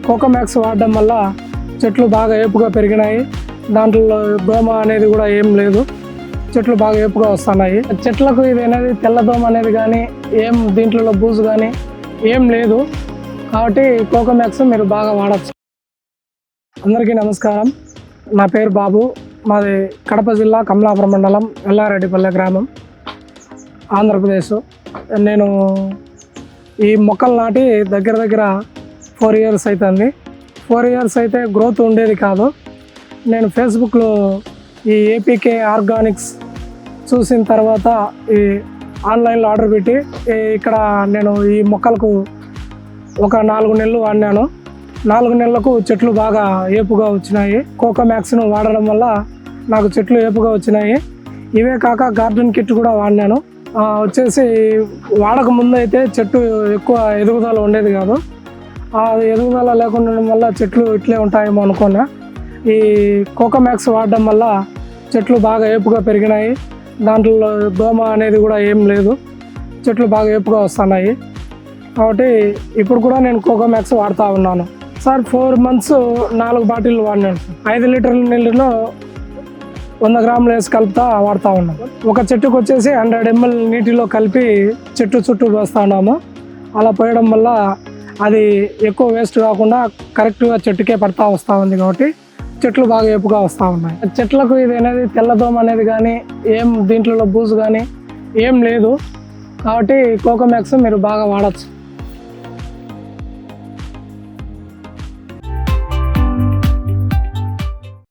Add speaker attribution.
Speaker 1: కోకోమాక్స్ వాడడం వల్ల చెట్లు బాగా ఏపుగా పెరిగినాయి. దాంట్లో దోమ అనేది కూడా ఏం లేదు, చెట్లు బాగా ఏపుగా వస్తున్నాయి. చెట్లకు ఇది అనేది తెల్లదోమ అనేది కానీ ఏం దీంట్లో బూజు కానీ ఏం లేదు, కాబట్టి కోకోమాక్స్ మీరు బాగా వాడచ్చు. అందరికీ నమస్కారం. నా పేరు బాబు. మాది కడప జిల్లా కమలాపురం మండలం ఎల్లారెడ్డిపల్లె గ్రామం, ఆంధ్రప్రదేశ్. నేను ఈ మొక్కలు నాటి దగ్గర 4 years అవుతుంది. 4 years అయితే గ్రోత్ ఉండేది కాదు. నేను ఫేస్బుక్లో ఈ ఏపీకే ఆర్గానిక్స్ చూసిన తర్వాత ఈ ఆన్లైన్లో ఆర్డర్ పెట్టి ఇక్కడ నేను ఈ మొక్కలకు ఒక 4 నెలలు వాడినాను. 4 నెలలకు చెట్లు బాగా ఏపుగా వచ్చినాయి. కోకోమాక్స్ను వాడడం వల్ల నాకు చెట్లు ఏపుగా వచ్చినాయి. ఇవే కాక గార్డెన్ కిట్ కూడా వాడినాను. వచ్చేసి వాడక ముందు అయితే చెట్టు ఎక్కువ ఎదుగుదల ఉండేది కాదు. ఎదుగుదల లేకుండా వల్ల చెట్లు ఇట్లే ఉంటాయేమో అనుకున్నా. ఈ కోకోమాక్స్ వాడడం వల్ల చెట్లు బాగా ఏపుగా పెరిగినాయి. దాంట్లో దోమ అనేది కూడా ఏం లేదు, చెట్లు బాగా ఏపుగా వస్తున్నాయి. కాబట్టి ఇప్పుడు కూడా నేను కోకోమాక్స్ వాడుతూ ఉన్నాను. Sir 4 months 4 bottle వాడినాను. 5 లీటర్ల నీళ్ళలో 100 గ్రాములు వేసి కలుపుతా వాడుతూ ఉన్నాం. ఒక చెట్టుకు వచ్చేసి 100 ml నీటిలో కలిపి చెట్టు చుట్టూ పోస్తూ ఉన్నాము. అలా పోయడం వల్ల అది ఎక్కువ వేస్ట్ కాకుండా కరెక్ట్గా చెట్టుకే పడతా వస్తూ ఉంది. కాబట్టి చెట్లు బాగా ఏపుగా వస్తూ ఉన్నాయి. చెట్లకు ఇది అనేది తెల్లదోమ అనేది కానీ ఏం దీంట్లో బూజు కానీ ఏం లేదు, కాబట్టి కోకోమాక్స్ మీరు బాగా వాడచ్చు.